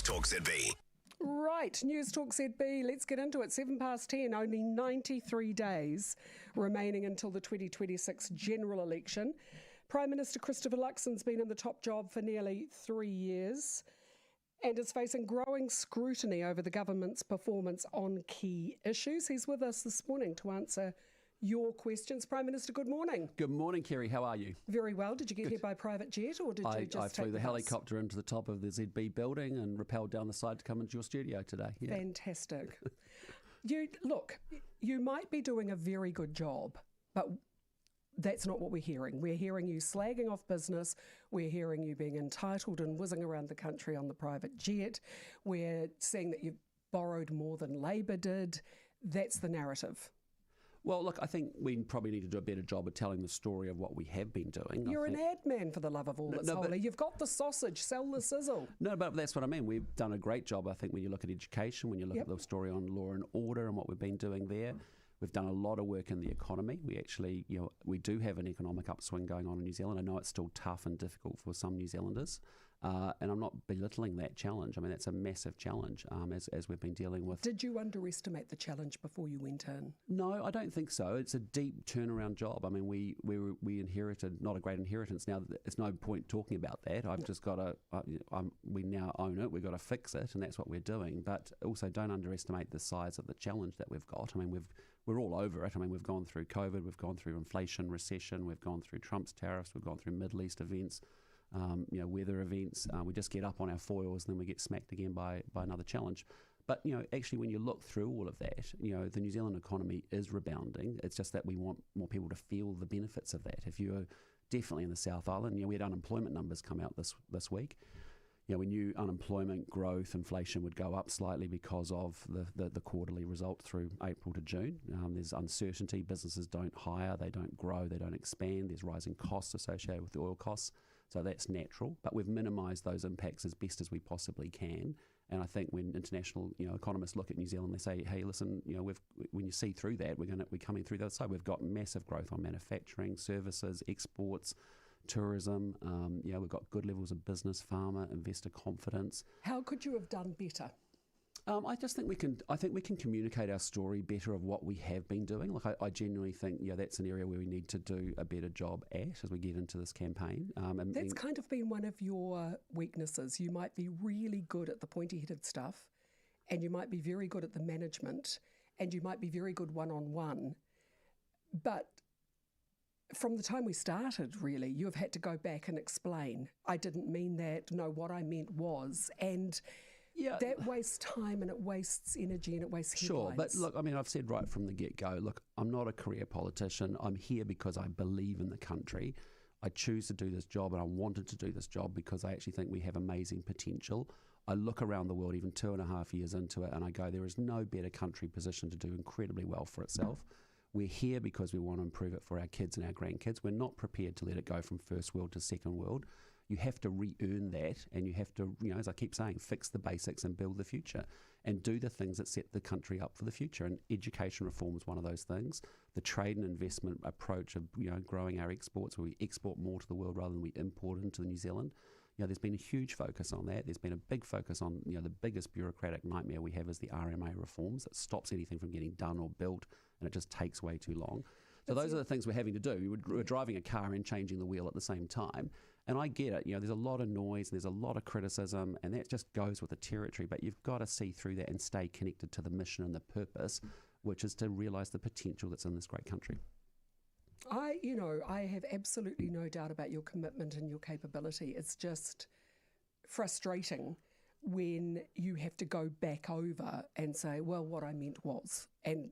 Newstalk ZB. Right, Newstalk ZB, let's get into it. 10:07, only 93 days remaining until the 2026 general election. Prime Minister Christopher Luxon's been in the top job for nearly 3 years and is facing growing scrutiny over the government's performance on key issues. He's with us this morning to answer your questions. Prime Minister, good morning. Good morning, Kerry. How are you? Very well. Did you get here by private jet or did you just I flew take the bus? helicopter into the top of the ZB building and rappelled down the side to come into your studio today. Yeah. Fantastic. You might be doing a very good job, but that's not what we're hearing. We're hearing you slagging off business. We're hearing you being entitled and whizzing around the country on the private jet. We're saying that you've borrowed more than Labor did. That's the narrative. Well, look, I think we probably need to do a better job of telling the story of what we have been doing. You're an ad man, for the love of all that's holy. You've got the sausage, sell the sizzle. No, but that's what I mean. We've done a great job, I think, when you look at education, when you look at the story on law and order and what we've been doing there. We've done a lot of work in the economy. We actually, we do have an economic upswing going on in New Zealand. I know it's still tough and difficult for some New Zealanders, and I'm not belittling that challenge. I mean, that's a massive challenge as we've been dealing with. Did you underestimate the challenge before you went in? No, I don't think so. It's a deep turnaround job. I mean, we inherited not a great inheritance. Now, it's no point talking about that. I've just got to. We now own it. We've got to fix it, and that's what we're doing. But also, don't underestimate the size of the challenge that we've got. I mean, we're all over it. I mean, we've gone through COVID, we've gone through inflation, recession, we've gone through Trump's tariffs, we've gone through Middle East events, weather events. We just get up on our foils and then we get smacked again by another challenge. But, actually, when you look through all of that, the New Zealand economy is rebounding. It's just that we want more people to feel the benefits of that. If you're definitely in the South Island, we had unemployment numbers come out this week. We knew unemployment growth, inflation would go up slightly because of the quarterly result through April to June. There's uncertainty. Businesses don't hire, they don't grow, they don't expand. There's rising costs associated with the oil costs. So that's natural. But we've minimised those impacts as best as we possibly can. And I think when international economists look at New Zealand, they say, hey, listen, when you see through that, we're coming through the other side. We've got massive growth on manufacturing, services, exports, tourism. We've got good levels of business, farmer, investor confidence. How could you have done better? I just think we can. I think we can communicate our story better of what we have been doing. Like I genuinely think, that's an area where we need to do a better job at as we get into this campaign. That's kind of been one of your weaknesses. You might be really good at the pointy-headed stuff, and you might be very good at the management, and you might be very good one-on-one, but from the time we started, really, you've had to go back and explain, I didn't mean that, no, what I meant was, and that wastes time and it wastes energy and it wastes headlines. Sure, but look, I mean, I've said right from the get-go, look, I'm not a career politician. I'm here because I believe in the country. I choose to do this job and I wanted to do this job because I actually think we have amazing potential. I look around the world even 2.5 years into it and I go, there is no better country positioned to do incredibly well for itself. We're here because we want to improve it for our kids and our grandkids. We're not prepared to let it go from first world to second world. You have to re-earn that and you have to, as I keep saying, fix the basics and build the future and do the things that set the country up for the future. And education reform is one of those things. The trade and investment approach of, growing our exports where we export more to the world rather than we import into New Zealand. There's been a huge focus on that. There's been a big focus on, the biggest bureaucratic nightmare we have is the RMA reforms that stops anything from getting done or built and it just takes way too long. So those are the things we're having to do. We're driving a car and changing the wheel at the same time. And I get it. There's a lot of noise, and there's a lot of criticism, and that just goes with the territory. But you've got to see through that and stay connected to the mission and the purpose, which is to realise the potential that's in this great country. I have absolutely no doubt about your commitment and your capability. It's just frustrating when you have to go back over and say, well, what I meant was, and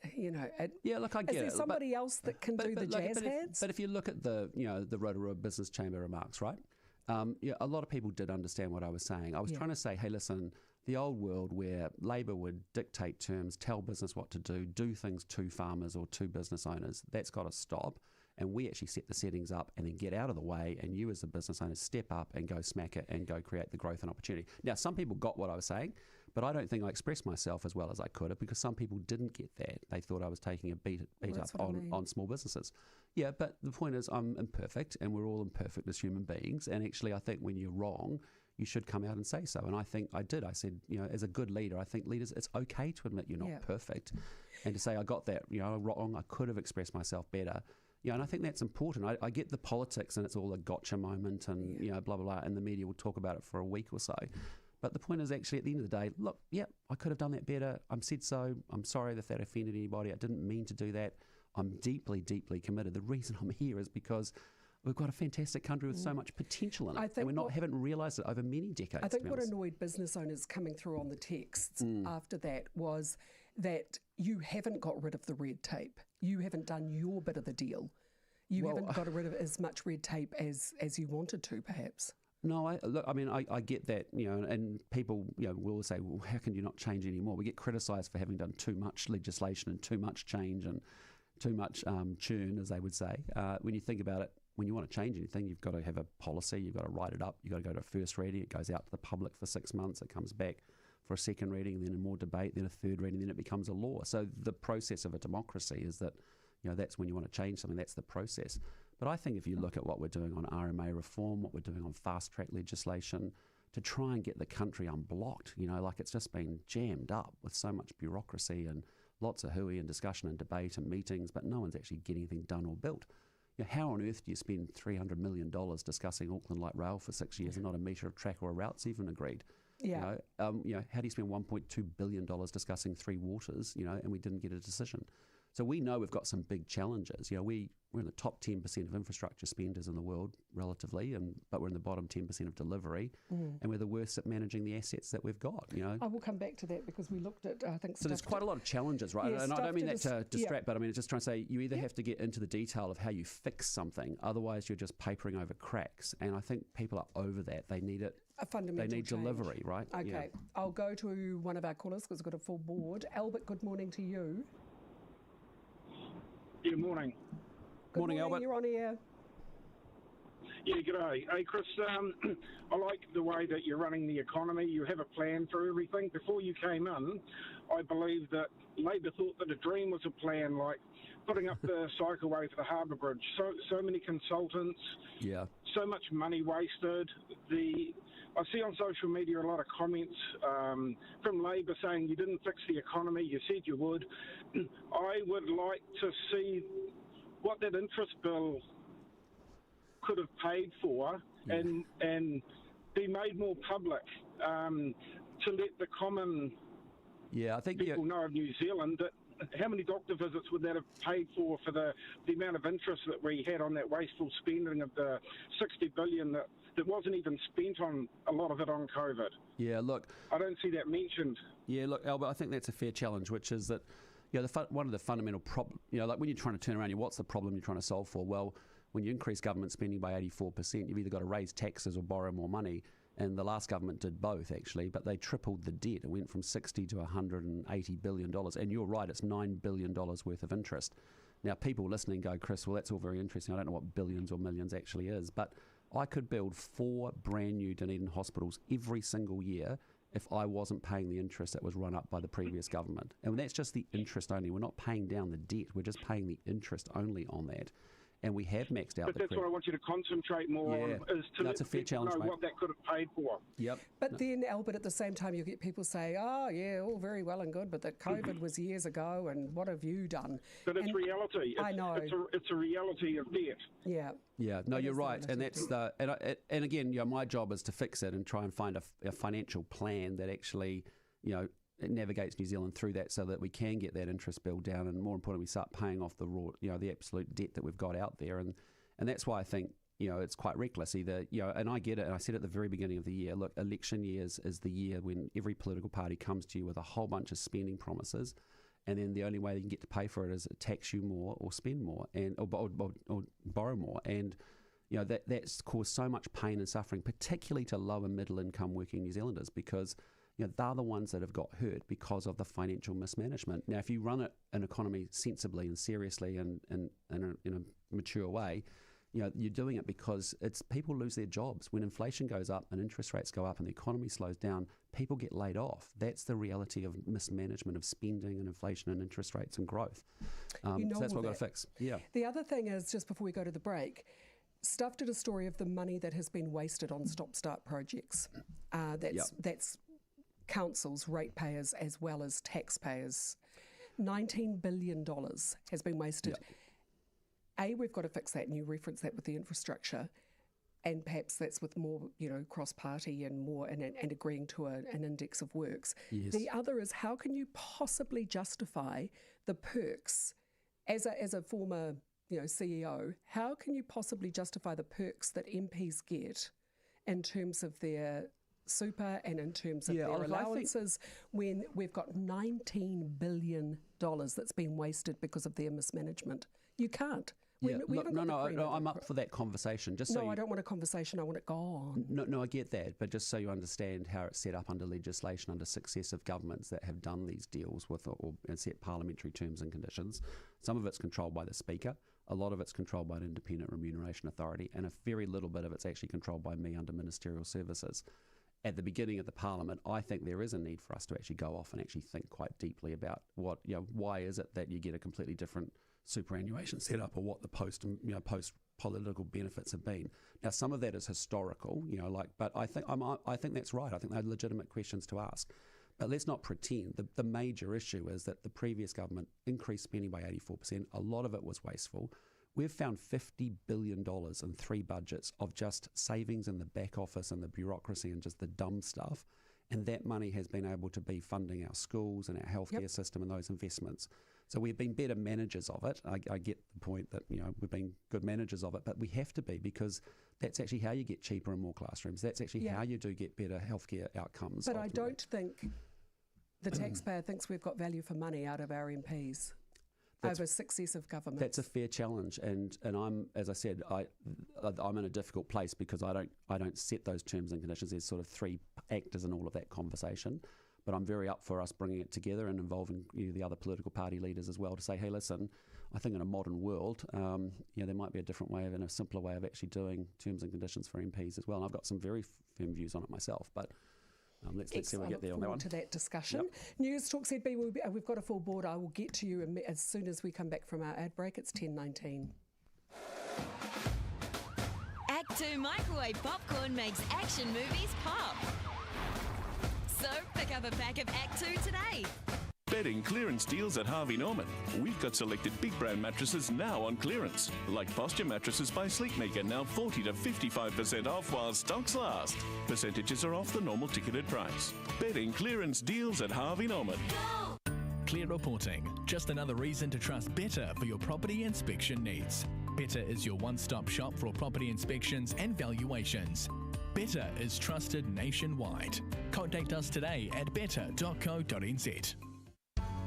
look, I get it. Is there somebody else that can do the jazz hands? But if you look at the Rotorua Business Chamber remarks, right? A lot of people did understand what I was saying. I was trying to say, hey, listen, the old world where Labor would dictate terms, tell business what to do things to farmers or to business owners, that's got to stop. And we actually set the settings up and then get out of the way, and you as a business owner step up and go smack it and go create the growth and opportunity. Now, some people got what I was saying, but I don't think I expressed myself as well as I could have because some people didn't get that. They thought I was taking a beat up on small businesses. Yeah, but the point is I'm imperfect and we're all imperfect as human beings. And actually, I think when you're wrong, you should come out and say so. And I think I did. I said, as a good leader, I think leaders, it's okay to admit you're not perfect, and to say I got that wrong. I could have expressed myself better. And I think that's important. I get the politics, and it's all a gotcha moment, and blah blah blah, and the media will talk about it for a week or so. But the point is, actually, at the end of the day, look, I could have done that better. I'm said so. I'm sorry that offended anybody. I didn't mean to do that. I'm deeply, deeply committed. The reason I'm here is because we've got a fantastic country with so much potential in it, and we haven't realised it over many decades. I think what annoyed business owners coming through on the texts after that was that you haven't got rid of the red tape. You haven't done your bit of the deal. You haven't got rid of as much red tape as you wanted to, perhaps. No, I get that, and people, will say, well, how can you not change anymore? We get criticised for having done too much legislation and too much change and too much churn, as they would say. When you think about it, when you want to change anything, you've got to have a policy, you've got to write it up, you've got to go to a first reading, it goes out to the public for 6 months, it comes back for a second reading, then a more debate, then a third reading, then it becomes a law. So the process of a democracy is that, that's when you want to change something, that's the process. But I think if you look at what we're doing on RMA reform, what we're doing on fast-track legislation, to try and get the country unblocked, like it's just been jammed up with so much bureaucracy and lots of hooey and discussion and debate and meetings, but no one's actually getting anything done or built. How on earth do you spend $300 million discussing Auckland Light Rail for 6 years and not a metre of track or a route's even agreed? How do you spend $1.2 billion discussing three waters, and we didn't get a decision? So we know we've got some big challenges. We're in the top 10% of infrastructure spenders in the world relatively, but we're in the bottom 10% of delivery, and we're the worst at managing the assets that we've got. I will come back to that because we looked at, I think... So there's quite a lot of challenges, right? And I don't mean that to distract, but I mean it's just trying to say you either have to get into the detail of how you fix something, otherwise you're just papering over cracks. And I think people are over that. They need it. A fundamental They need change. delivery, right? Okay. I'll go to one of our callers because we've got a full board. Albert, good morning to you. Good morning. Good morning, Albert. You're on air. Yeah, g'day. Hey, Chris, I like the way that you're running the economy. You have a plan for everything. Before you came in, I believe that Labor thought that a dream was a plan, like putting up the cycleway for the Harbour Bridge. So many consultants, so much money wasted. I see on social media a lot of comments from Labor saying you didn't fix the economy, you said you would. I would like to see what that interest bill could have paid for and be made more public to let the common people know of New Zealand that how many doctor visits would that have paid for the amount of interest that we had on that wasteful spending of the $60 billion that wasn't even spent on a lot of it on COVID. Yeah, look, I don't see that mentioned. Yeah, look, Albert, I think that's a fair challenge, which is that one of the fundamental problems, like when you're trying to turn around, what's the problem you're trying to solve for? Well, when you increase government spending by 84%, you've either got to raise taxes or borrow more money. And the last government did both, actually, but they tripled the debt. It went from $60 to $180 billion. And you're right, it's $9 billion worth of interest. Now, people listening go, Chris, well, that's all very interesting. I don't know what billions or millions actually is. But I could build 4 brand new Dunedin hospitals every single year if I wasn't paying the interest that was run up by the previous government. And that's just the interest only. We're not paying down the debt. We're just paying the interest only on that. And we have maxed out but that's what I want you to concentrate more on, is to let people know what that could have paid for. Yep. But then, Albert, at the same time, you get people say, oh, yeah, all very well and good, but that COVID was years ago, and what have you done? But it's reality. I know. It's a reality of debt. Yeah. Yeah, no, you're right. And that's and again, my job is to fix it and try and find a financial plan that actually, it navigates New Zealand through that so that we can get that interest bill down, and more importantly, we start paying off the raw, the absolute debt that we've got out there. And that's why I think, it's quite reckless either, and I get it. And I said at the very beginning of the year, look, election years is the year when every political party comes to you with a whole bunch of spending promises. And then the only way you can get to pay for it is tax you more or spend more or borrow more. And, that's caused so much pain and suffering, particularly to low and middle income working New Zealanders, because they're the ones that have got hurt because of the financial mismanagement. Now, if you run an economy sensibly and seriously and in a mature way, you're doing it because people lose their jobs. When inflation goes up and interest rates go up and the economy slows down, people get laid off. That's the reality of mismanagement of spending and inflation and interest rates and growth. So that's what we've got to fix. Yeah. The other thing is, just before we go to the break, Stuff did a story of the money that has been wasted on stop-start projects. That's councils, ratepayers, as well as taxpayers. $19 billion has been wasted. Yep. We've got to fix that, and you reference that with the infrastructure. And perhaps that's with more, cross-party and more, and agreeing to an index of works. Yes. The other is, how can you possibly justify the perks as a former, CEO? How can you possibly justify the perks that MPs get in terms of their super and in terms of their allowances when we've got $19 billion that's been wasted because of their mismanagement? You can't. I'm up for that conversation. I don't want a conversation. I want it gone. No, I get that, but just so you understand how it's set up under legislation under successive governments that have done these deals with or set parliamentary terms and conditions. Some of it's controlled by the Speaker. A lot of it's controlled by an independent remuneration authority, and a very little bit of it's actually controlled by me under ministerial services. At the beginning of the Parliament, I think there is a need for us to actually go off and actually think quite deeply about why is it that you get a completely different superannuation setup, or what the post political benefits have been. Now, some of that is historical, but I think that's right. I think they're legitimate questions to ask. But let's not pretend. The major issue is that the previous government increased spending by 84%. A lot of it was wasteful. We've found $50 billion in 3 budgets of just savings in the back office and the bureaucracy and just the dumb stuff. And that money has been able to be funding our schools and our healthcare system and those investments. So we've been better managers of it. I get the point that we've been good managers of it, but we have to be, because that's actually how you get cheaper and more classrooms. That's actually how you do get better healthcare outcomes. But ultimately. I don't think the taxpayer thinks we've got value for money out of our MPs over successive governments. That's a fair challenge, and I'm, as I said, I'm in a difficult place because I don't set those terms and conditions. There's sort of 3 actors in all of that conversation. But I'm very up for us bringing it together and involving the other political party leaders as well to say, hey, listen, I think in a modern world, there might be a different way and a simpler way of actually doing terms and conditions for MPs as well. And I've got some very firm views on it myself, but let's see where we get there on that one. To that discussion. Yep. Newstalk ZB, we've got a full board. I will get to you as soon as we come back from our ad break. It's 10:19. Act 2 microwave popcorn makes action movies pop. So pick up a pack of Act 2 today. Bedding clearance deals at Harvey Norman. We've got selected big brand mattresses now on clearance, like Posture Mattresses by Sleepmaker, now 40 to 55% off while stocks last. Percentages are off the normal ticketed price. Bedding clearance deals at Harvey Norman. Clear reporting. Just another reason to trust Better for your property inspection needs. Better is your one-stop shop for property inspections and valuations. Better is trusted nationwide. Contact us today at better.co.nz.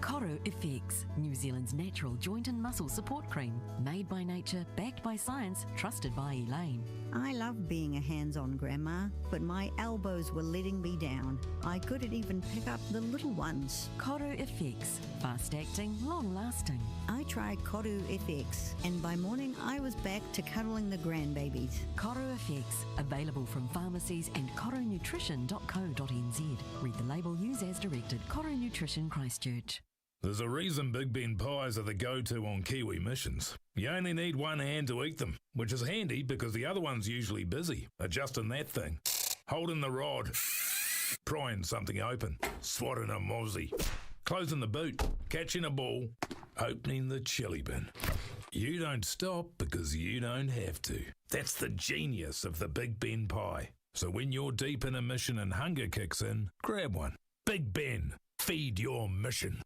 Kerre FX, New Zealand's natural joint and muscle support cream. Made by nature, backed by science, trusted by Elaine. I love being a hands-on grandma, but my elbows were letting me down. I couldn't even pick up the little ones. Kerre FX, fast-acting, long-lasting. I tried Kerre FX, and by morning I was back to cuddling the grandbabies. Kerre FX, available from pharmacies and kerrenutrition.co.nz. Read the label, use as directed. Kerre Nutrition Christchurch. There's a reason big Ben pies are the go-to on Kiwi missions. You only need one hand to eat them, which is handy because the other one's usually busy, adjusting that thing, holding the rod, prying something open, swatting a mozzie, closing the boot, catching a ball, opening the chili bin. You don't stop because you don't have to. That's the genius of the Big Ben pie. So when you're deep in a mission and hunger kicks in, grab one. Big Ben, feed your mission.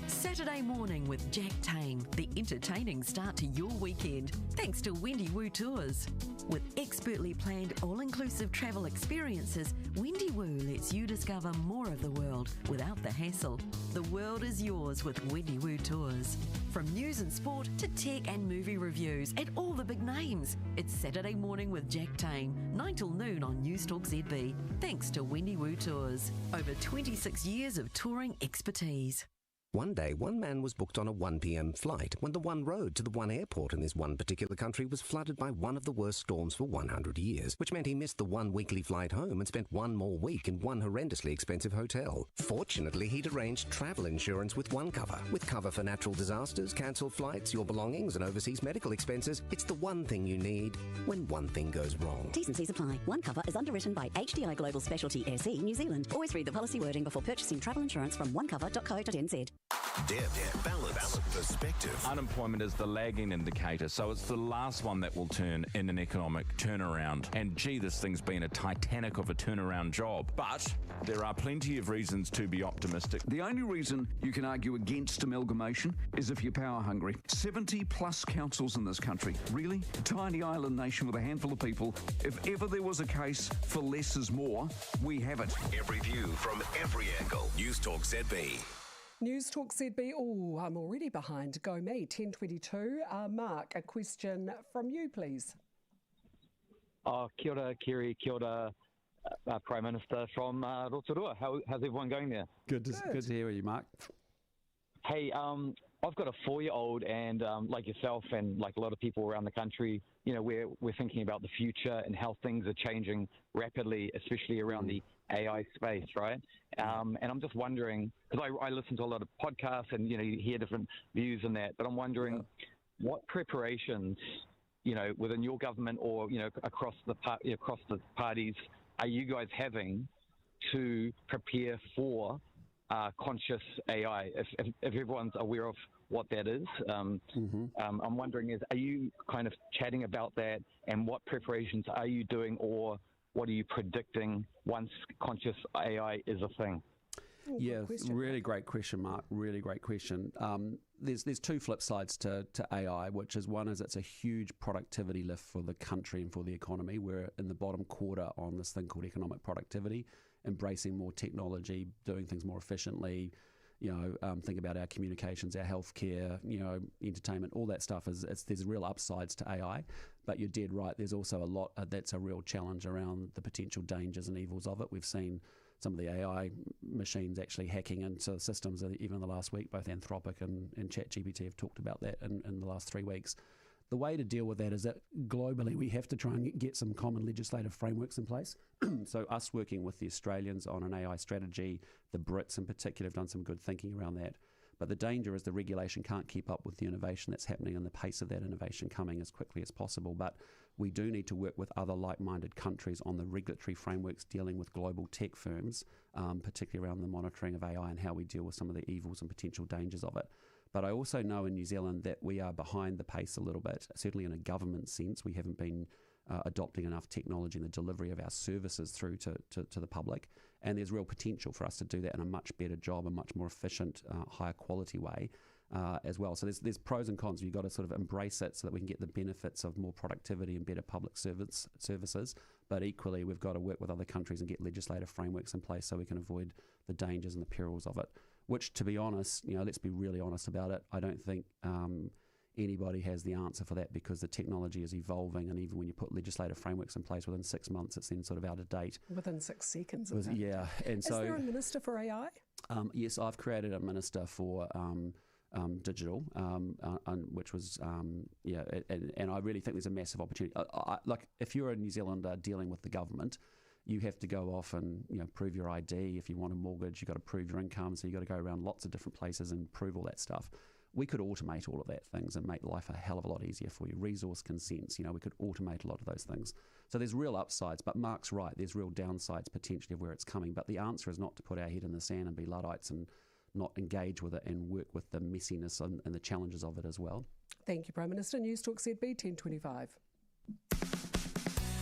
Saturday morning with Jack Tame, the entertaining start to your weekend, thanks to Wendy Woo Tours. With expertly planned all-inclusive travel experiences, Wendy Woo lets you discover more of the world without the hassle. The world is yours with Wendy Woo Tours. From news and sport to tech and movie reviews and all the big names, it's Saturday morning with Jack Tame, 9 till noon on Newstalk ZB, thanks to Wendy Woo Tours. Over 26 years of touring expertise. One day, one man was booked on a 1 p.m. flight when the one road to the one airport in this one particular country was flooded by one of the worst storms for 100 years, which meant he missed the one weekly flight home and spent one more week in one horrendously expensive hotel. Fortunately, he'd arranged travel insurance with OneCover. With cover for natural disasters, cancelled flights, your belongings and overseas medical expenses, it's the one thing you need when one thing goes wrong. T's and C's apply. OneCover is underwritten by HDI Global Specialty SE New Zealand. Always read the policy wording before purchasing travel insurance from onecover.co.nz. Depth, balance, perspective. Unemployment is the lagging indicator, so it's the last one that will turn in an economic turnaround. And gee, this thing's been a Titanic of a turnaround job. But there are plenty of reasons to be optimistic. The only reason you can argue against amalgamation is if you're power hungry. 70 plus councils in this country. Really? A tiny island nation with a handful of people. If ever there was a case for less is more, we have it. Every view from every angle. Newstalk ZB. Newstalk ZB. Oh, I'm already behind. Go me, 10:22. Mark, a question from you, please. Kia ora, Kerre. Kia ora, Prime Minister from Rotorua. How's everyone going there? Good to hear you, Mark. Hey, I've got a 4-year-old, and like yourself and like a lot of people around the country, you know, we're thinking about the future and how things are changing rapidly, especially around the AI space, right? And I'm just wondering, because I listen to a lot of podcasts and, you know, you hear different views on that, but I'm wondering what preparations, you know, within your government or, you know, across the parties are you guys having to prepare for conscious AI, if everyone's aware of what that is. I'm wondering, are you kind of chatting about that, and what preparations are you doing, or what are you predicting once conscious AI is a thing? Yeah, really great question, Mark. Really great question. There's two flip sides to AI, which is one is it's a huge productivity lift for the country and for the economy. We're in the bottom quarter on this thing called economic productivity, embracing more technology, doing things more efficiently. You know, think about our communications, our healthcare, you know, entertainment, all that stuff. There's real upsides to AI, but you're dead right. There's also a lot that's a real challenge around the potential dangers and evils of it. We've seen some of the AI machines actually hacking into systems, even in the last week. Both Anthropic and ChatGPT have talked about that in the last 3 weeks. The way to deal with that is that globally we have to try and get some common legislative frameworks in place. So us working with the Australians on an AI strategy, the Brits in particular have done some good thinking around that. But the danger is the regulation can't keep up with the innovation that's happening and the pace of that innovation coming as quickly as possible. But we do need to work with other like-minded countries on the regulatory frameworks dealing with global tech firms, particularly around the monitoring of AI and how we deal with some of the evils and potential dangers of it. But I also know in New Zealand that we are behind the pace a little bit, certainly in a government sense. We haven't been adopting enough technology in the delivery of our services through to the public. And there's real potential for us to do that in a much better job, a much more efficient, higher quality way as well. So there's pros and cons. You've got to sort of embrace it so that we can get the benefits of more productivity and better public services. But equally, we've got to work with other countries and get legislative frameworks in place so we can avoid the dangers and the perils of it. Which, to be honest, you know, let's be really honest about it, I don't think anybody has the answer for that, because the technology is evolving, and even when you put legislative frameworks in place, within 6 months it's then sort of out of date. Within 6 seconds, yeah. And is there a minister for AI? Yes, I've created a minister for digital, which was, and I really think there's a massive opportunity. Like, if you're a New Zealander dealing with the government, you have to go off and, you know, prove your ID. If you want a mortgage, you've got to prove your income. So you've got to go around lots of different places and prove all that stuff. We could automate all of that things and make life a hell of a lot easier for you. Resource consents, you know, we could automate a lot of those things. So there's real upsides, but Mark's right. There's real downsides potentially of where it's coming. But the answer is not to put our head in the sand and be Luddites and not engage with it and work with the messiness and the challenges of it as well. Thank you, Prime Minister. Newstalk ZB 10:25.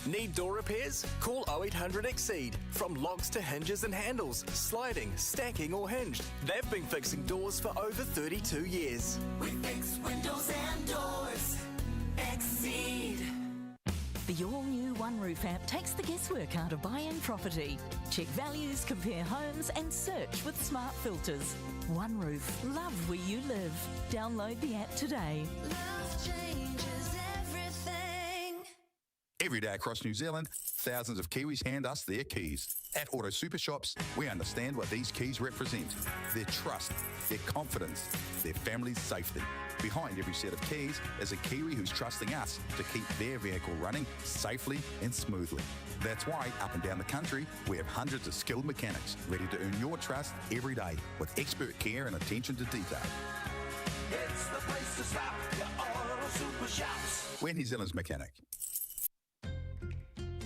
Need door repairs? Call 0800 Exceed. From locks to hinges and handles, sliding, stacking or hinged, they've been fixing doors for over 32 years. We fix windows and doors. Exceed. The all-new One Roof app takes the guesswork out of buying property. Check values, compare homes and search with smart filters. One Roof. Love where you live. Download the app today. Love changes everything. Every day across New Zealand, thousands of Kiwis hand us their keys. At Auto Super Shops, we understand what these keys represent. Their trust, their confidence, their family's safety. Behind every set of keys is a Kiwi who's trusting us to keep their vehicle running safely and smoothly. That's why, up and down the country, we have hundreds of skilled mechanics ready to earn your trust every day with expert care and attention to detail. It's the place to stop. Your Auto Super Shops. We're New Zealand's mechanic.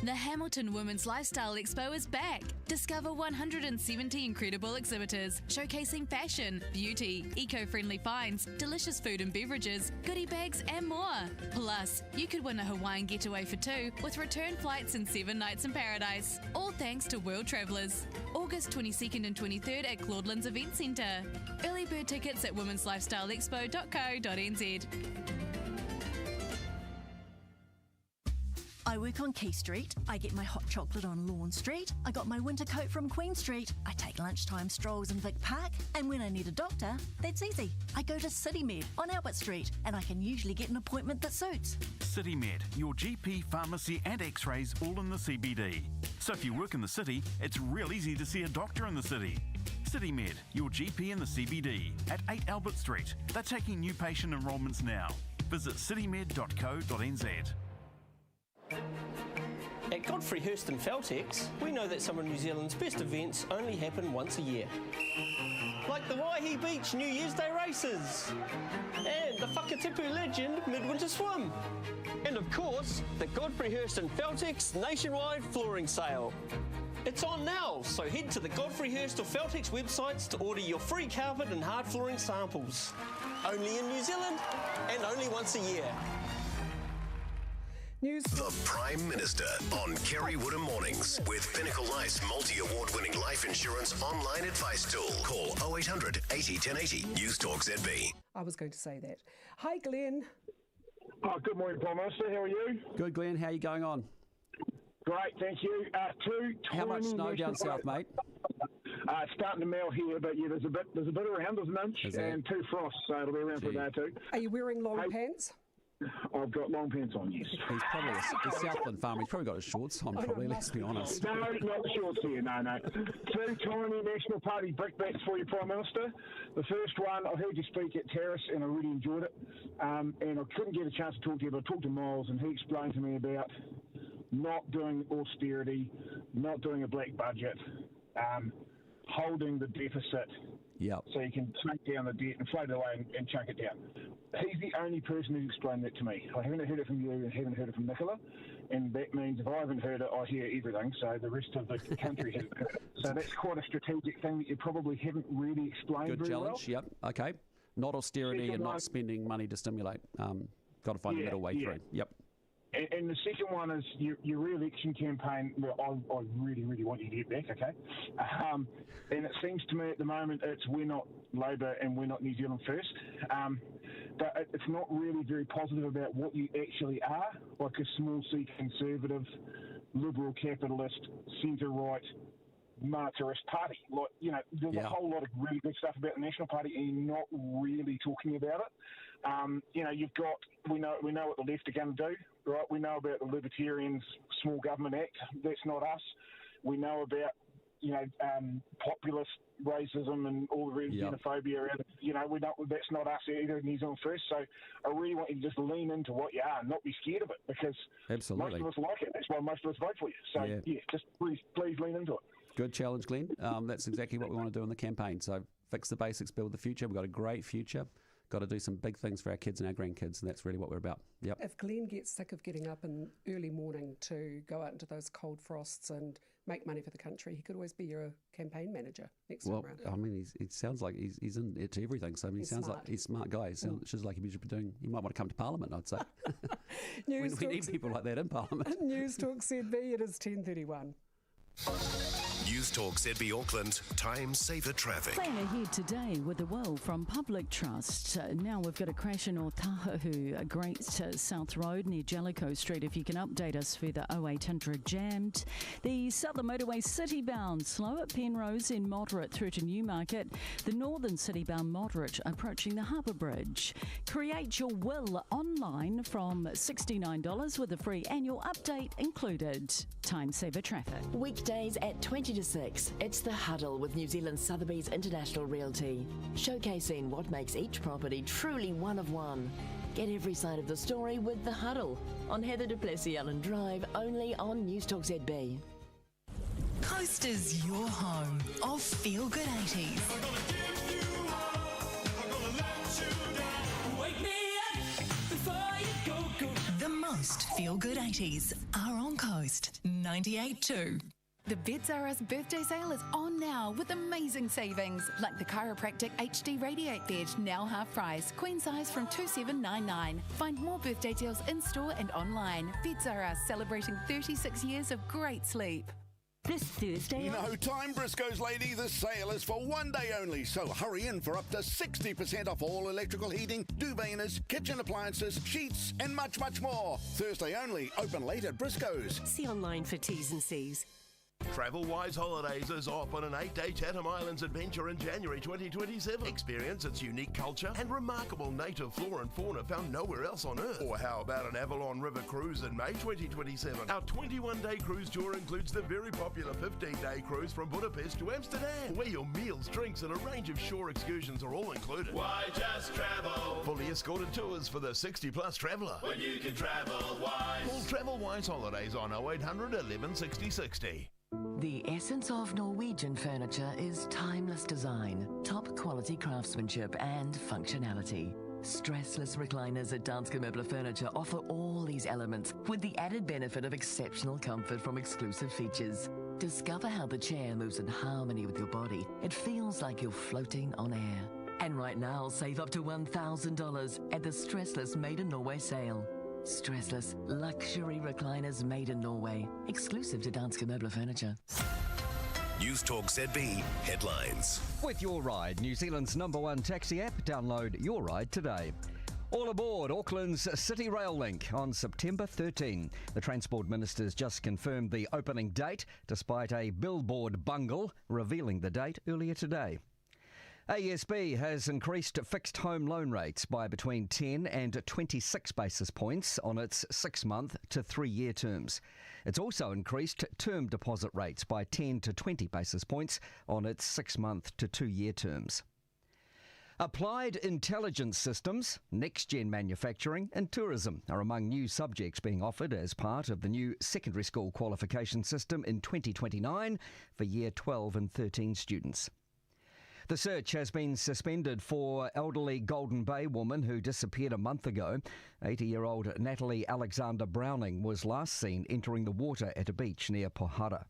The Hamilton Women's Lifestyle Expo is back. Discover 170 incredible exhibitors showcasing fashion, beauty, eco-friendly finds, delicious food and beverages, goodie bags and more. Plus, you could win a Hawaiian getaway for two with return flights and 7 nights in paradise. All thanks to World Travellers. August 22nd and 23rd at Claudelands Event Centre. Early bird tickets at womenslifestyleexpo.co.nz. I work on Key Street. I get my hot chocolate on Lawn Street. I got my winter coat from Queen Street. I take lunchtime strolls in Vic Park. And when I need a doctor, that's easy. I go to CityMed on Albert Street, and I can usually get an appointment that suits. CityMed, your GP, pharmacy and x-rays all in the CBD. So if you work in the city, it's real easy to see a doctor in the city. CityMed, your GP in the CBD at 8 Albert Street. They're taking new patient enrolments now. Visit citymed.co.nz. At Godfrey Hirst and Feltex, we know that some of New Zealand's best events only happen once a year. Like the Waihi Beach New Year's Day races, and the Whakatipu Legend Midwinter Swim, and of course, the Godfrey Hirst and Feltex nationwide flooring sale. It's on now, so head to the Godfrey Hirst or Feltex websites to order your free carpet and hard flooring samples. Only in New Zealand, and only once a year. The Prime Minister on Kerre Woodham Mornings with Pinnacle Life's multi-award-winning life insurance online advice tool. Call 0800 80 1080. Newstalk ZB. I was going to say that. Hi, Glenn. Oh, good morning, Prime Minister. How are you? Good, Glenn. How are you going on? Great, thank you. How much snow down south, mate? It's starting to melt here, but yeah, there's a bit around. There's an inch and 2 frosts, so it'll be around for a day or two. Are you wearing long pants? I've got long pants on, yes. He's probably a Southland farmer. He's probably got his shorts on, probably, let's be honest. No, not the shorts here, no. 2 tiny National Party brickbats for you, Prime Minister. The first one, I heard you speak at Terrace, and I really enjoyed it. And I couldn't get a chance to talk to you, but I talked to Miles, and he explained to me about not doing austerity, not doing a black budget, holding the deficit. Yep. So you can take down the debt, inflate it away and chunk it down. He's the only person who's explained that to me. I haven't heard it from you and haven't heard it from Nicola. And that means if I haven't heard it, I hear everything. So the rest of the country hasn't heard it. So that's quite a strategic thing that you probably haven't really explained Good very challenge, well. yep. Okay. Not austerity and not spending money to stimulate. Got to find the middle way through. Yep. And the second one is your re-election campaign. Well, I really, really want you to get back, okay? And it seems to me at the moment it's we're not Labor and we're not New Zealand first. But it's not really very positive about what you actually are, like a small C conservative, liberal capitalist, centre-right, monetarist party. Like, you know, there's a whole lot of really good stuff about the National Party and you're not really talking about it. You know, you've got, we know what the left are going to do, right? We know about the Libertarians' Small Government Act. That's not us. We know about, you know, populist racism and all the xenophobia. You know, we know that's not us either in New Zealand first. So I really want you to just lean into what you are and not be scared of it because most of us like it. That's why most of us vote for you. So, just please lean into it. Good challenge, Glenn. That's exactly what we want to do in the campaign. So fix the basics, build the future. We've got a great future. Got to do some big things for our kids and our grandkids, and that's really what we're about. Yep. If Glenn gets sick of getting up in early morning to go out into those cold frosts and make money for the country, he could always be your campaign manager next time around. I mean, he sounds like he's in it to everything. So I mean, he sounds like he's a smart guy. He sounds like he should be doing. He might want to come to Parliament, I'd say. we need people like that in Parliament. Newstalk ZB. It is 10:31. Newstalk ZB Auckland, time saver traffic. Plan ahead today with the will from Public Trust. Now we've got a crash in Otahu, Great South Road near Jellicoe Street. If you can update us further, 0800 jammed. The Southern Motorway City bound slow at Penrose in moderate through to Newmarket. The Northern City bound moderate approaching the Harbour Bridge. Create your will online from $69 with a free annual update included. Time saver traffic. Weekdays at 20 to 6, it's The Huddle with New Zealand Sotheby's International Realty, showcasing what makes each property truly one of one. Get every side of the story with The Huddle on Heather du Plessis-Allen Drive, only on Newstalk ZB. Coast is your home of Feel Good 80s. The most Feel Good 80s are on Coast 98.2. The Beds R Us birthday sale is on now with amazing savings, like the Chiropractic HD Radiate Bed, now half price, queen size from $2,799. Find more birthday deals in store and online. Beds R Us, celebrating 36 years of great sleep. This Thursday... No time, Briscoe's lady. This sale is for one day only, so hurry in for up to 60% off all electrical heating, duveiners, kitchen appliances, sheets, and much, much more. Thursday only, open late at Briscoe's. See online for T's and C's. TravelWise Holidays is off on an 8-day Chatham Islands adventure in January 2027. Experience its unique culture and remarkable native flora and fauna found nowhere else on Earth. Or how about an Avalon River cruise in May 2027? Our 21-day cruise tour includes the very popular 15-day cruise from Budapest to Amsterdam, where your meals, drinks and a range of shore excursions are all included. Why just travel? Fully escorted tours for the 60-plus traveller. When you can travel wise. Call TravelWise Holidays on 0800 11 60 60. The essence of Norwegian furniture is timeless design, top quality craftsmanship and functionality. Stressless recliners at Danske Møbler Furniture offer all these elements with the added benefit of exceptional comfort from exclusive features. Discover how the chair moves in harmony with your body. It feels like you're floating on air. And right now, save up to $1,000 at the Stressless Made in Norway sale. Stressless luxury recliners made in Norway, exclusive to Danske Møbler Furniture. Newstalk ZB headlines. With Your Ride, New Zealand's #1 taxi app, download Your Ride today. All aboard Auckland's City Rail Link on September 13. The Transport Minister's just confirmed the opening date, despite a billboard bungle revealing the date earlier today. ASB has increased fixed home loan rates by between 10 and 26 basis points on its 6-month to 3-year terms. It's also increased term deposit rates by 10 to 20 basis points on its 6-month to 2-year terms. Applied intelligence systems, next-gen manufacturing and tourism are among new subjects being offered as part of the new secondary school qualification system in 2029 for Year 12 and 13 students. The search has been suspended for elderly Golden Bay woman who disappeared a month ago. 80-year-old Natalie Alexander Browning was last seen entering the water at a beach near Pohara.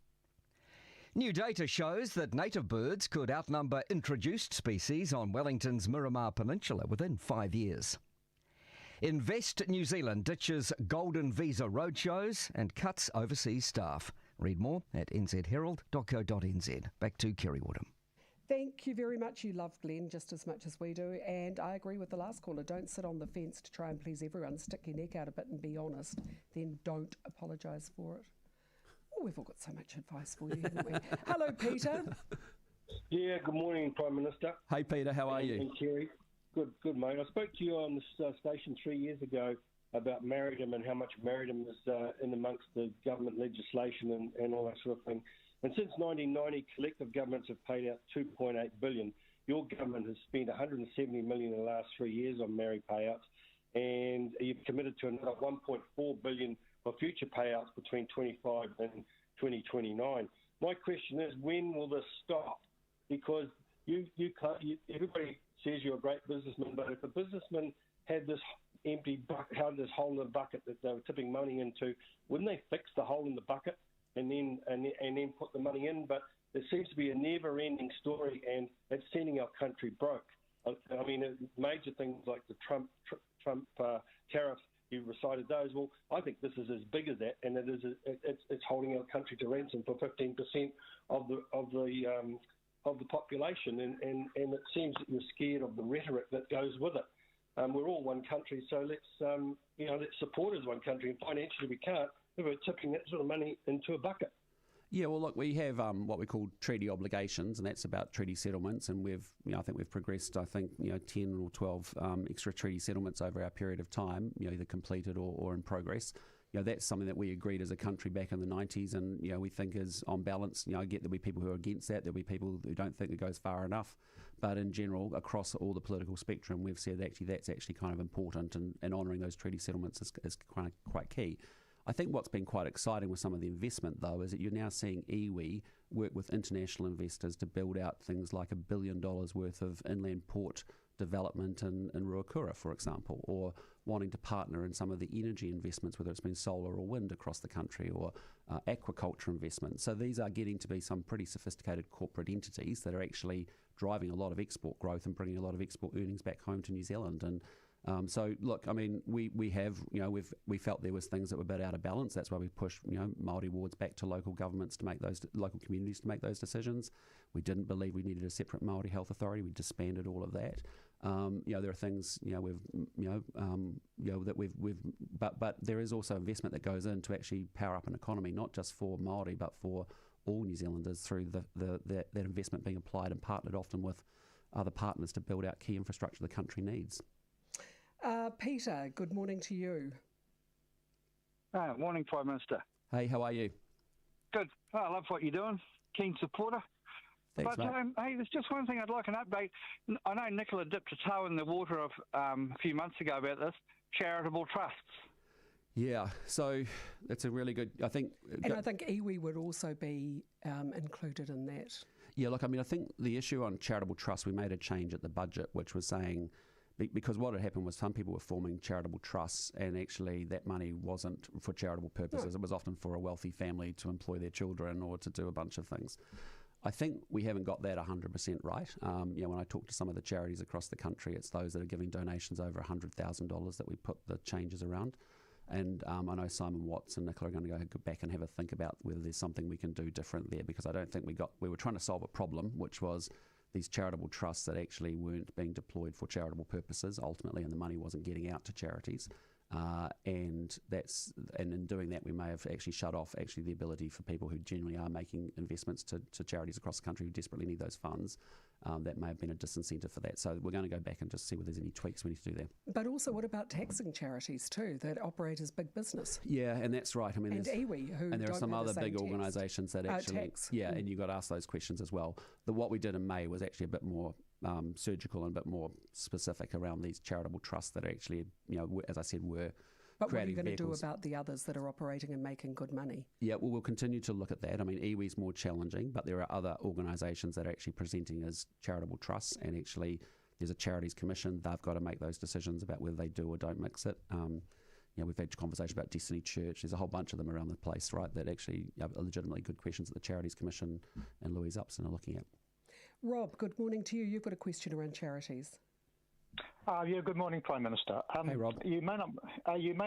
New data shows that native birds could outnumber introduced species on Wellington's Miramar Peninsula within 5 years. Invest New Zealand ditches golden visa roadshows and cuts overseas staff. Read more at nzherald.co.nz. Back to Kerre Woodham. Thank you very much. You love Glenn just as much as we do, and I agree with the last caller. Don't sit on the fence to try and please everyone. Stick your neck out a bit and be honest. Then don't apologise for it. Oh, we've all got so much advice for you, haven't we? Hello, Peter. Yeah, good morning, Prime Minister. Hey, Peter, how are you? And Kerry. Good, mate. I spoke to you on this station 3 years ago about Marriedom and how much Marriedom is in amongst the government legislation and all that sort of thing. And since 1990, collective governments have paid out $2.8 billion. Your government has spent $170 million in the last 3 years on married payouts, and you've committed to another $1.4 billion for future payouts between 25 and 2029. My question is, when will this stop? Because you can't. Everybody says you're a great businessman, but if a businessman had this empty bucket, had this hole in the bucket that they were tipping money into, wouldn't they fix the hole in the bucket and then put the money in? But there seems to be a never-ending story, and it's sending our country broke. I mean, major things like the Trump tariffs. you recited those. Well, I think this is as big as that, and it's holding our country to ransom for 15% of the population, and it seems that you're scared of the rhetoric that goes with it. We're all one country, so let's support as one country. And financially, we can't. We're tipping that sort of money into a bucket. Yeah, well, look, we have what we call treaty obligations, and that's about treaty settlements. And I think we've progressed, 10 or 12 extra treaty settlements over our period of time, either completed or in progress. That's something that we agreed as a country back in the 90s, and we think is on balance. I get there'll be people who are against that. There'll be people who don't think it goes far enough. But in general, across all the political spectrum, we've said that's actually kind of important, and honouring those treaty settlements is quite key. I think what's been quite exciting with some of the investment, though, is that you're now seeing iwi work with international investors to build out things like $1 billion worth of inland port development in Ruakura, for example, or wanting to partner in some of the energy investments, whether it's been solar or wind across the country, or aquaculture investments. So these are getting to be some pretty sophisticated corporate entities that are actually driving a lot of export growth and bringing a lot of export earnings back home to New Zealand. And so, look, I mean, we felt there was things that were a bit out of balance. That's why we pushed, Māori wards back to local governments to make local communities to make those decisions. We didn't believe we needed a separate Māori health authority. We disbanded all of that. There are things, but there is also investment that goes in to actually power up an economy, not just for Māori, but for all New Zealanders through that investment being applied and partnered often with other partners to build out key infrastructure the country needs. Peter, good morning to you. Morning, Prime Minister. Hey, how are you? Good. I love what you're doing. Keen supporter. Thanks, mate. Hey, there's just one thing I'd like an update. I know Nicola dipped a toe in the water a few months ago about this, charitable trusts. Yeah, so that's a really good, I think... And I think iwi would also be included in that. Yeah, look, I mean, I think the issue on charitable trusts, we made a change at the budget, which was saying... Because what had happened was some people were forming charitable trusts, and actually that money wasn't for charitable purposes. No. It was often for a wealthy family to employ their children or to do a bunch of things. I think we haven't got that 100% right. When I talk to some of the charities across the country, it's those that are giving donations over $100,000 that we put the changes around. And I know Simon Watts and Nicola are going to go back and have a think about whether there's something we can do different there, because I don't think we were trying to solve a problem, which was these charitable trusts that actually weren't being deployed for charitable purposes ultimately, and the money wasn't getting out to charities. And in doing that, we may have actually shut off the ability for people who genuinely are making investments to charities across the country who desperately need those funds. That may have been a disincentive for that. So we're going to go back and just see whether there's any tweaks we need to do there. But also, what about taxing charities too that operate as big business? Yeah, and that's right. I mean, and iwi, who and there don't are some have other big organisations that actually, and you've got to ask those questions as well. What we did in May was actually a bit more surgical and a bit more specific around these charitable trusts that are actually, as I said, were. But what are you going to do about the others that are operating and making good money? Yeah, well, we'll continue to look at that. I mean, iwi is more challenging, but there are other organisations that are actually presenting as charitable trusts, and actually there's a charities commission. They've got to make those decisions about whether they do or don't mix it. We've had conversation about Destiny Church. There's a whole bunch of them around the place, right, that actually are legitimately good questions that the charities commission and Louise Upson are looking at. Rob, good morning to you. You've got a question around charities. Good morning, Prime Minister. Hey, Rob. You may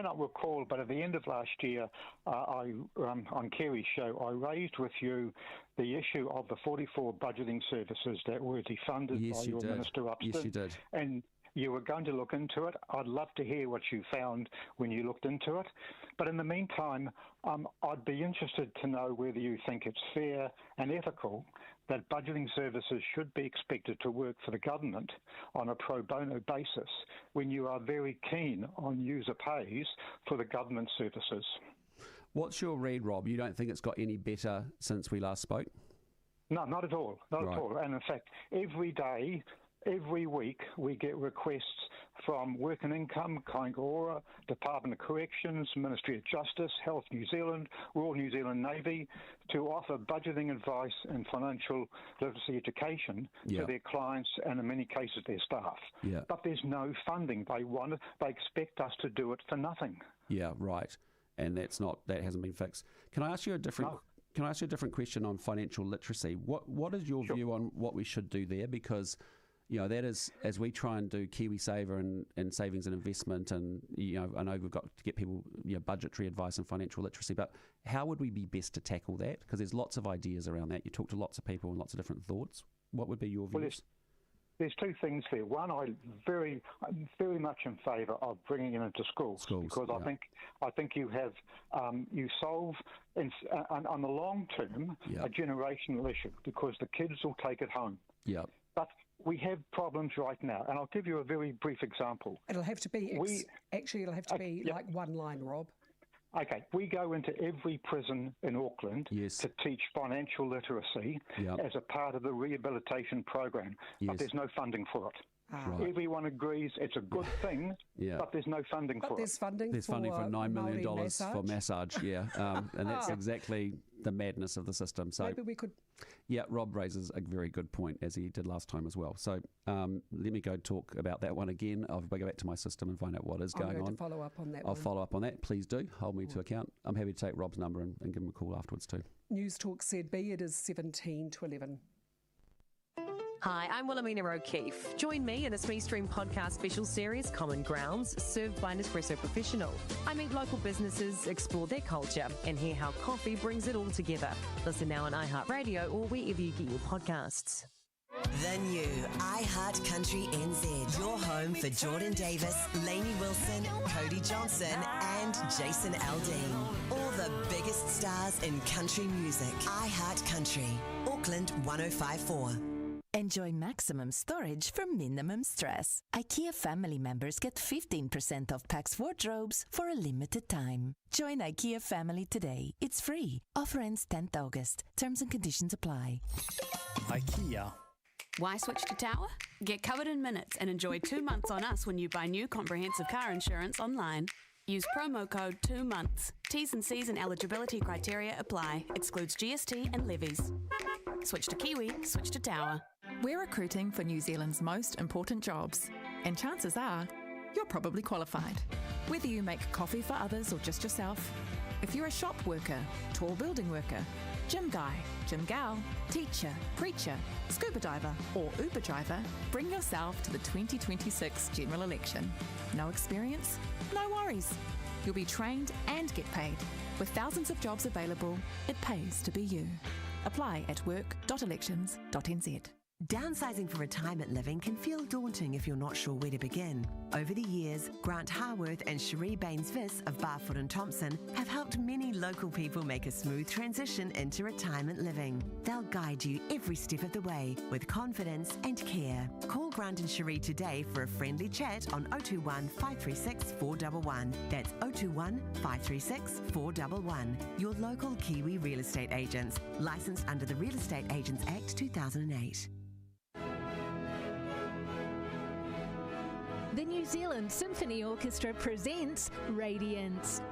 not recall, but at the end of last year, on Kerry's show, I raised with you the issue of the 44 budgeting services that were defunded by your Minister Upson. Yes, you did. And you were going to look into it. I'd love to hear what you found when you looked into it. But in the meantime, I'd be interested to know whether you think it's fair and ethical that budgeting services should be expected to work for the government on a pro bono basis when you are very keen on user pays for the government services. What's your read, Rob? You don't think it's got any better since we last spoke? No, not at all. Not at all. And in fact, every week we get requests from Work and Income, Kaingaora, Department of Corrections, Ministry of Justice, Health New Zealand, Royal New Zealand Navy to offer budgeting advice and financial literacy education to their clients and in many cases their staff. Yeah. But there's no funding. They expect us to do it for nothing. Yeah, right. And that hasn't been fixed. Can I ask you a different question on financial literacy? What is your view on what we should do there? Because That is, as we try and do KiwiSaver and savings and investment, and I know we've got to get people budgetary advice and financial literacy, but how would we be best to tackle that? Because there's lots of ideas around that. You talk to lots of people and lots of different thoughts. What would be your views? There's two things there. One, I'm very much in favour of bringing it into schools because I think you have you solve on the long term a generational issue because the kids will take it home. Yeah. But we have problems right now, and I'll give you a very brief example. It'll have to be like one line, Rob. Okay, we go into every prison in Auckland to teach financial literacy as a part of the rehabilitation program, but there's no funding for it. Right. Everyone agrees it's a good thing, but there's no funding for it. There's funding for $9 million for massage, and that's exactly the madness of the system. So maybe we could... Yeah, Rob raises a very good point, as he did last time as well. So let me go talk about that one again. I'll go back to my system and find out what is going on. To follow up on that I'll follow up on that. Please do. Hold me to account. I'm happy to take Rob's number and give him a call afterwards too. Newstalk ZB, it is 17 to 11. Hi, I'm Wilhelmina O'Keefe. Join me in a Smee Stream podcast special series, Common Grounds, served by an espresso professional. I meet local businesses, explore their culture, and hear how coffee brings it all together. Listen now on iHeartRadio or wherever you get your podcasts. The new iHeart Country NZ. Your home for Jordan Davis, Lainey Wilson, Cody Johnson, and Jason Aldean. All the biggest stars in country music. iHeart Country, Auckland 105.4. Enjoy maximum storage for minimum stress. IKEA family members get 15% off Pax wardrobes for a limited time. Join IKEA family today. It's free. Offer ends 10th August. Terms and conditions apply. IKEA. Why switch to Tower? Get covered in minutes and enjoy 2 months on us when you buy new comprehensive car insurance online. Use promo code 2 months. T's and C's and eligibility criteria apply. Excludes GST and levies. Switch to Kiwi, switch to Tower. We're recruiting for New Zealand's most important jobs, and chances are you're probably qualified. Whether you make coffee for others or just yourself, if you're a shop worker, tall building worker, gym guy, gym gal, teacher, preacher, scuba diver or Uber driver, bring yourself to the 2026 general election. No experience? No worries. You'll be trained and get paid. With thousands of jobs available, it pays to be you. Apply at work.elections.nz. Downsizing for retirement living can feel daunting if you're not sure where to begin. Over the years, Grant Harworth and Cherie Baines-Viss of Barfoot and Thompson have helped many local people make a smooth transition into retirement living. They'll guide you every step of the way with confidence and care. Call Grant and Cherie today for a friendly chat on 021 536 411. That's 021 536 411. Your local Kiwi real estate agents, licensed under the Real Estate Agents Act 2008. The New Zealand Symphony Orchestra presents Radiance.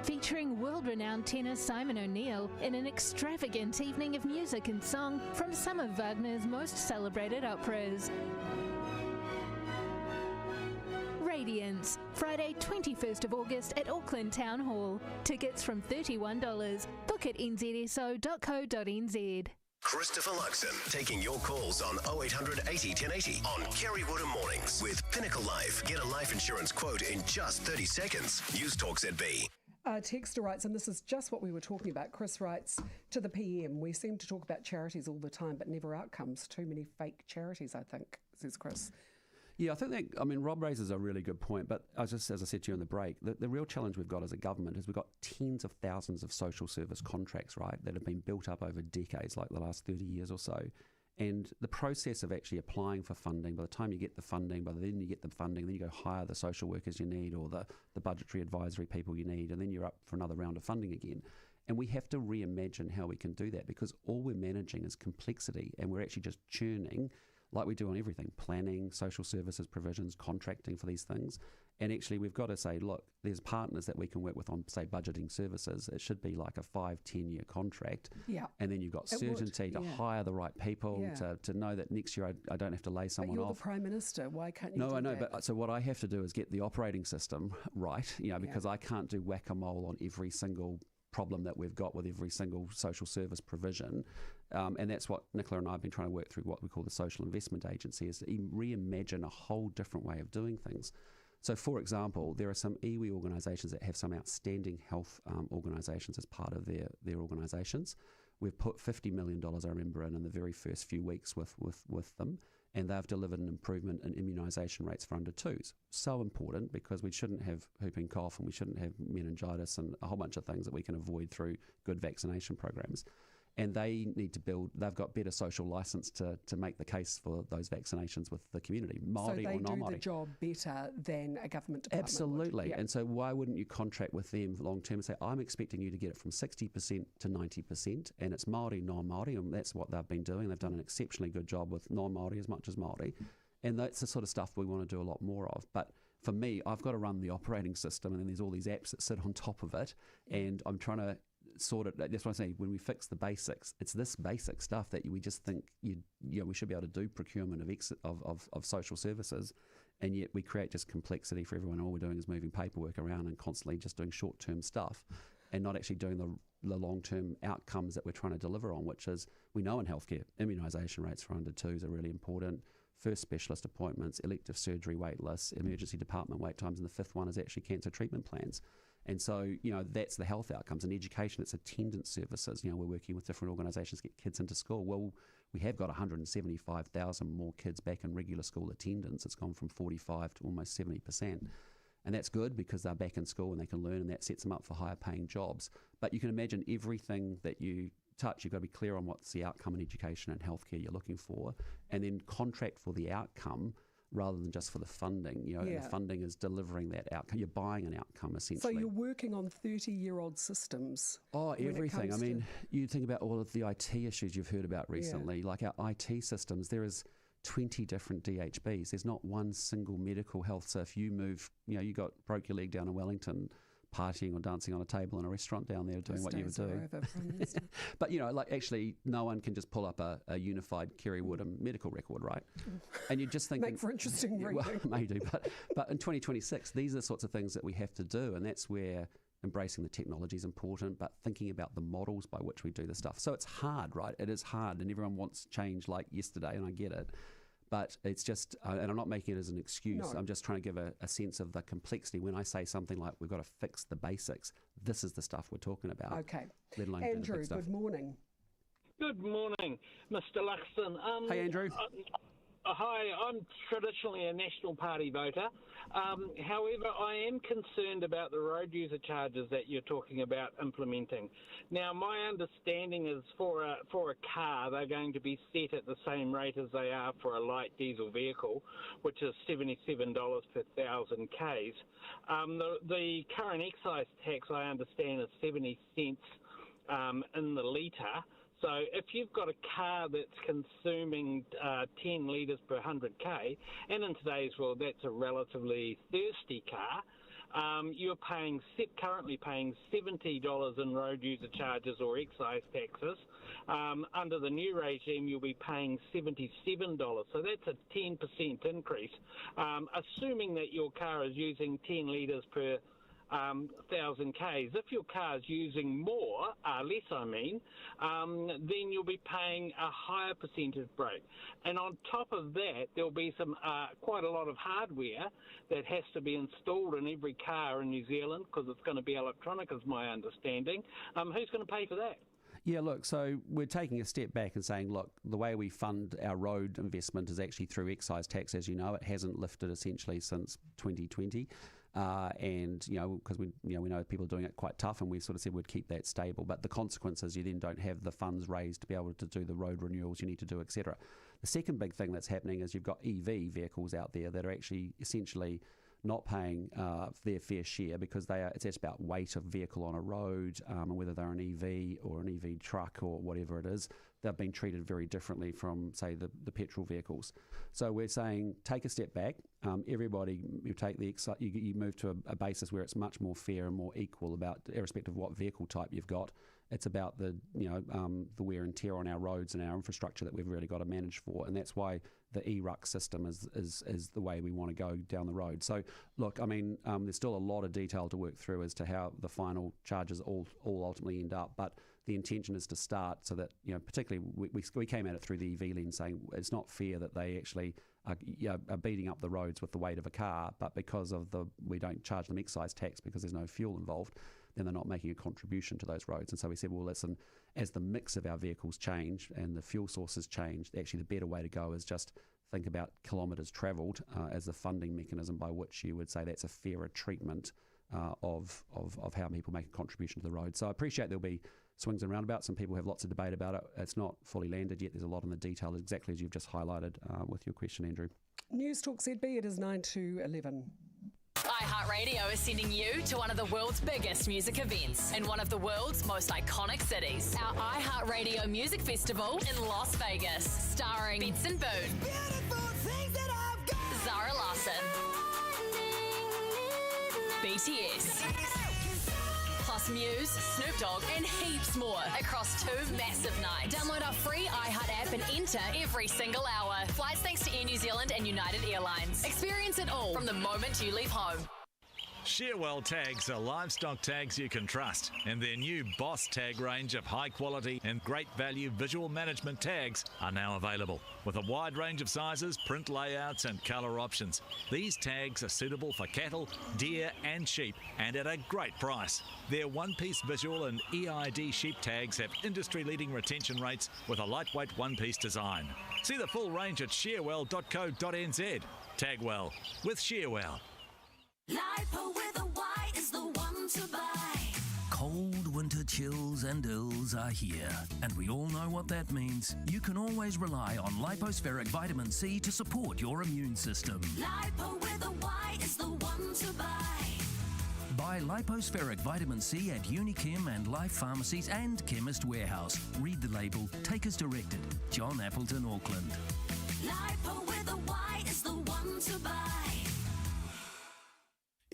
Featuring world-renowned tenor Simon O'Neill in an extravagant evening of music and song from some of Wagner's most celebrated operas. Radiance, Friday 21st of August at Auckland Town Hall. Tickets from $31. Book at nzso.co.nz. Christopher Luxon taking your calls on 0800 80 1080 on Kerre Woodham Mornings with Pinnacle Life. Get a life insurance quote in just 30 seconds. Newstalk ZB. Texter writes, and this is just what we were talking about. Chris writes, to the PM, we seem to talk about charities all the time, but never outcomes. Too many fake charities, I think, says Chris. Yeah, I think that, Rob raises a really good point, but as I said to you in the break, the real challenge we've got as a government is we've got tens of thousands of social service contracts, right, that have been built up over decades, like the last 30 years or so. And the process of actually applying for funding, by the time you get the funding, then you go hire the social workers you need or the budgetary advisory people you need, and then you're up for another round of funding again. And we have to reimagine how we can do that, because all we're managing is complexity, and we're actually just churning, like we do on everything, planning, social services provisions, contracting for these things. And actually we've got to say, look, there's partners that we can work with on, say, budgeting services. It should be like a 5-10 year contract. Yeah. And then you've got certainty to hire the right people, to know that next year I don't have to lay someone off. But you're the Prime Minister. Why can't you do No, I know. that? But so what I have to do is get the operating system right, because I can't do whack-a-mole on every single problem that we've got with every single social service provision. And that's what Nicola and I have been trying to work through, what we call the Social Investment Agency, is to reimagine a whole different way of doing things. So, for example, there are some iwi organisations that have some outstanding health organisations as part of their organisations. We've put $50 million, I remember, in the very first few weeks with them, and they've delivered an improvement in immunisation rates for under 2s. So important, because we shouldn't have whooping cough and we shouldn't have meningitis and a whole bunch of things that we can avoid through good vaccination programs. And they need to they've got better social licence to make the case for those vaccinations with the community, Māori or non-Māori. So they do the job better than a government department. Absolutely. Yeah. And so why wouldn't you contract with them long term and say, I'm expecting you to get it from 60% to 90%, and it's Māori, non-Māori, and that's what they've been doing. They've done an exceptionally good job with non-Māori as much as Māori. And that's the sort of stuff we want to do a lot more of. But for me, I've got to run the operating system, and then there's all these apps that sit on top of it, and I'm trying to sort it. That's what I'm saying. When we fix the basics, it's this basic stuff that we just think we should be able to do procurement of social services, and yet we create just complexity for everyone. All we're doing is moving paperwork around and constantly just doing short-term stuff, and not actually doing the long-term outcomes that we're trying to deliver on, which is, we know in healthcare, immunisation rates for under 2s are really important. First specialist appointments, elective surgery wait lists, emergency department wait times, and the fifth one is actually cancer treatment plans. And so, that's the health outcomes. In education, it's attendance services. We're working with different organisations to get kids into school. Well, we have got 175,000 more kids back in regular school attendance. It's gone from 45 to almost 70%. And that's good because they're back in school and they can learn, and that sets them up for higher paying jobs. But you can imagine everything that you touch, you've got to be clear on what's the outcome in education and healthcare you're looking for, and then contract for the outcome rather than just for the funding. And the funding is delivering that outcome. You're buying an outcome, essentially. So you're working on 30-year-old systems. Oh, everything. I mean, you think about all of the IT issues you've heard about recently, like our IT systems. There is 20 different DHBs. There's not one single medical health. So if you move, you broke your leg down in Wellington, partying or dancing on a table in a restaurant down there doing what you were doing. But, actually no one can just pull up a unified Kerre Woodham medical record, right? And you just think... Make for interesting reading. Well, maybe, but in 2026, these are the sorts of things that we have to do, and that's where embracing the technology is important, but thinking about the models by which we do the stuff. So it's hard, right? It is hard, and everyone wants change like yesterday, and I get it. But it's just, and I'm not making it as an excuse, I'm just trying to give a sense of the complexity. When I say something like, we've got to fix the basics, this is the stuff we're talking about. Okay. Let alone Andrew, big stuff. good morning. Good morning, Mr. Luxon. Hey, Andrew. Hi, I'm traditionally a National Party voter. However, I am concerned about the road user charges that you're talking about implementing. Now, my understanding is for a car, they're going to be set at the same rate as they are for a light diesel vehicle, which is $77 per 1,000 Ks. The current excise tax, I understand, is 70 cents in the litre. So if you've got a car that's consuming 10 litres per 100k, and in today's world that's a relatively thirsty car, you're currently paying $70 in road user charges or excise taxes. Under the new regime, you'll be paying $77. So that's a 10% increase. Assuming that your car is using 10 litres per 1,000 Ks. If your car's using less, then you'll be paying a higher percentage break. And on top of that, there'll be some quite a lot of hardware that has to be installed in every car in New Zealand because it's going to be electronic, is my understanding. Who's going to pay for that? Yeah, look, so we're taking a step back and saying, look, the way we fund our road investment is actually through excise tax. As you know, it hasn't lifted essentially since 2020. And because we know people are doing it quite tough, and we sort of said we'd keep that stable. But the consequence is you then don't have the funds raised to be able to do the road renewals you need to do, etc. The second big thing that's happening is you've got EV vehicles out there that are actually essentially not paying their fair share because it's about weight of vehicle on a road, and whether they're an EV or an EV truck or whatever it is, they've been treated very differently from, say, the petrol vehicles. So we're saying take a step back. Everybody, you move to a basis where it's much more fair and more equal irrespective of what vehicle type you've got. It's about the the wear and tear on our roads and our infrastructure that we've really got to manage for, and that's why the ERUC system is the way we want to go down the road. So look, I mean, there's still a lot of detail to work through as to how the final charges all ultimately end up, but the intention is to start so that, particularly we came at it through the EV lens, saying it's not fair that they actually are beating up the roads with the weight of a car, but because of we don't charge them excise tax because there's no fuel involved, then they're not making a contribution to those roads. And so we said, well, listen, as the mix of our vehicles change and the fuel sources change, actually the better way to go is just think about kilometres travelled as the funding mechanism by which you would say that's a fairer treatment of how people make a contribution to the road. So I appreciate there'll be swings and roundabouts, and people have lots of debate about it. It's not fully landed yet. There's a lot in the detail, exactly as you've just highlighted with your question, Andrew. Newstalk ZB, it is 9 to 11. iHeartRadio is sending you to one of the world's biggest music events in one of the world's most iconic cities. Our iHeartRadio Music Festival in Las Vegas, starring Benson Boone, Zara Larsson, BTS, plus Muse, Snoop Dogg, and heaps more across 2 massive nights. Download our free iHeart app and enter every single hour. Flights thanks to Air New Zealand and United Airlines. Experience it all from the moment you leave home. Shearwell tags are livestock tags you can trust, and their new Boss tag range of high quality and great value visual management tags are now available. With a wide range of sizes, print layouts and colour options, these tags are suitable for cattle, deer and sheep, and at a great price. Their one-piece visual and EID sheep tags have industry-leading retention rates with a lightweight one-piece design. See the full range at shearwell.co.nz. Tag well with Shearwell. Lipo with a Y is the one to buy. Cold winter chills and ills are here, and we all know what that means. You can always rely on lipospheric vitamin C to support your immune system. Lipo with a Y is the one to buy. Buy lipospheric vitamin C at Unichem and Life Pharmacies and Chemist Warehouse. Read the label, take as directed. John Appleton, Auckland. Lipo with a Y is the one to buy.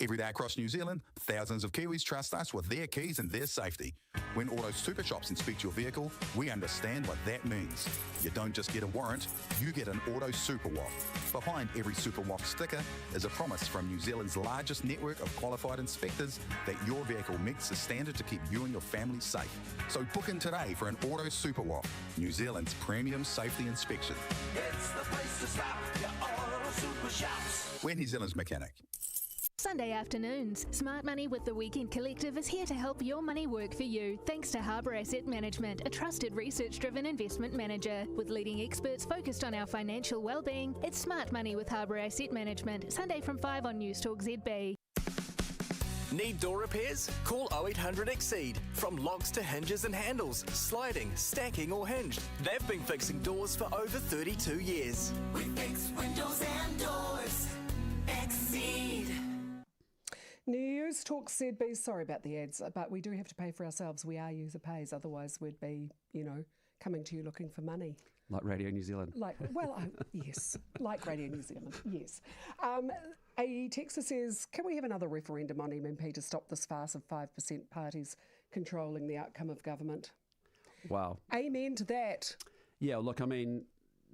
Every day across New Zealand, thousands of Kiwis trust us with their keys and their safety. When auto super shops inspect your vehicle, we understand what that means. You don't just get a warrant, you get an auto super walk. Behind every super walk sticker is a promise from New Zealand's largest network of qualified inspectors that your vehicle meets the standard to keep you and your family safe. So book in today for an auto super walk, New Zealand's premium safety inspection. It's the place to stop your auto super shops. We're New Zealand's mechanic. Sunday afternoons, Smart Money with the Weekend Collective is here to help your money work for you, thanks to Harbour Asset Management, a trusted research-driven investment manager. With leading experts focused on our financial well-being, it's Smart Money with Harbour Asset Management, Sunday from 5 on Newstalk ZB. Need door repairs? Call 0800 Exceed. From locks to hinges and handles, sliding, stacking or hinged, they've been fixing doors for over 32 years. We fix windows and doors. Exceed. Newstalk ZB, sorry about the ads, but we do have to pay for ourselves. We are user pays, otherwise we'd be, coming to you looking for money. Like Radio New Zealand. Yes, like Radio New Zealand, yes. A texter says, can we have another referendum on MMP to stop this farce of 5% parties controlling the outcome of government? Wow. Amen to that. Yeah, look, I mean,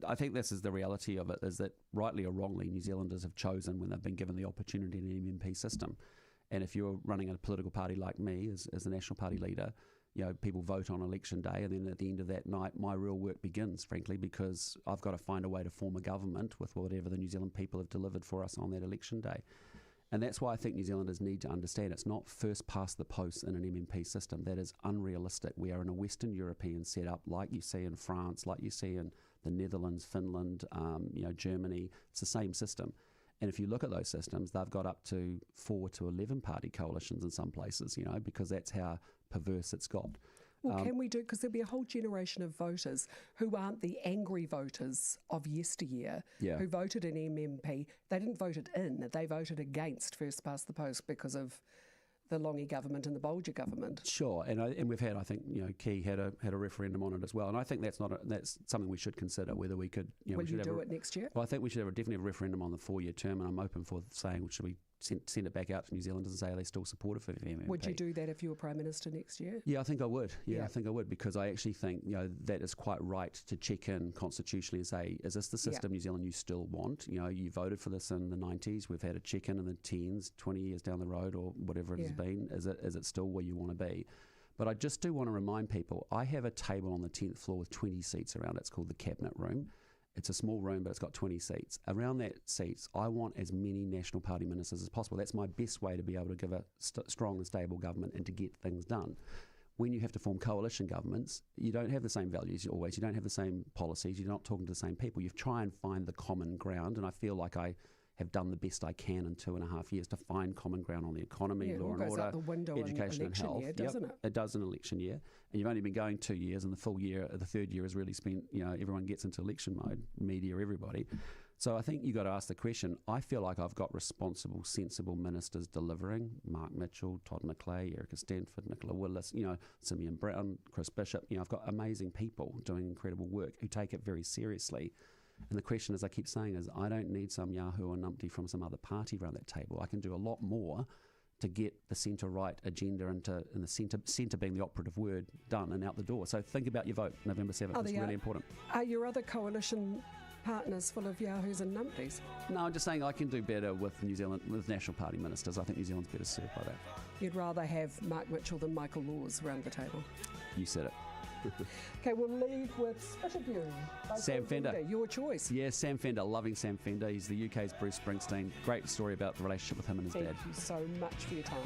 I think this is the reality of it, is that rightly or wrongly, New Zealanders have chosen when they've been given the opportunity in an MMP system. And if you're running a political party like me as the National Party leader, people vote on election day, and then at the end of that night, my real work begins, frankly, because I've got to find a way to form a government with whatever the New Zealand people have delivered for us on that election day. And that's why I think New Zealanders need to understand it's not first past the post in an MMP system. That is unrealistic. We are in a Western European setup like you see in France, like you see in the Netherlands, Finland, Germany. It's the same system. And if you look at those systems, they've got up to 4 to 11 party coalitions in some places, because that's how perverse it's got. Well, can we do, because there'll be a whole generation of voters who aren't the angry voters of yesteryear, who voted in MMP. They didn't vote it in, they voted against first past the post because of the Longy government and the Bolger government. Sure, and we've had, I think, Key had a referendum on it as well, and I think that's something we should consider, whether we could. Will you do it next year? Well, I think we should definitely have a referendum on the 4-year term, and I'm open for saying, should we send it back out to New Zealanders and say, are they still supportive of MMP? Would you do that if you were Prime Minister next year? Yeah, I think I would. I think I would, because I actually think that is quite right to check in constitutionally and say, is this the system New Zealand you still want? You voted for this in the 90s. We've had a check in the 10s, 20 years down the road, or whatever it has been. Is it still where you want to be? But I just do want to remind people, I have a table on the 10th floor with 20 seats around it. It's called the Cabinet Room. It's a small room, but it's got 20 seats. Around that seats, I want as many National Party ministers as possible. That's my best way to be able to give a strong and stable government and to get things done. When you have to form coalition governments, you don't have the same values always. You don't have the same policies. You're not talking to the same people. You try and find the common ground, and I feel like I have done the best I can in 2.5 years to find common ground on the economy, law and order, education and health. Year, doesn't it? It does in election year. And you've only been going 2 years, and the full year, the third year is really spent, everyone gets into election mode, media, everybody. So I think you've got to ask the question. I feel like I've got responsible, sensible ministers delivering. Mark Mitchell, Todd McClay, Erica Stanford, Nicola Willis, Simeon Brown, Chris Bishop. I've got amazing people doing incredible work who take it very seriously. And the question, as I keep saying, is I don't need some Yahoo or numpty from some other party around that table. I can do a lot more to get the centre-right agenda and the centre being the operative word, done and out the door. So think about your vote, November 7th. It's really important. Are your other coalition partners full of Yahoos and numpties? No, I'm just saying I can do better with New Zealand, with National Party ministers. I think New Zealand's better served by that. You'd rather have Mark Mitchell than Michael Laws around the table? You said it. Okay, we'll leave with Spitterview. Sam Fender. Your choice. Yeah, Sam Fender. Loving Sam Fender. He's the UK's Bruce Springsteen. Great story about the relationship with him and his dad. Thank you so much for your time.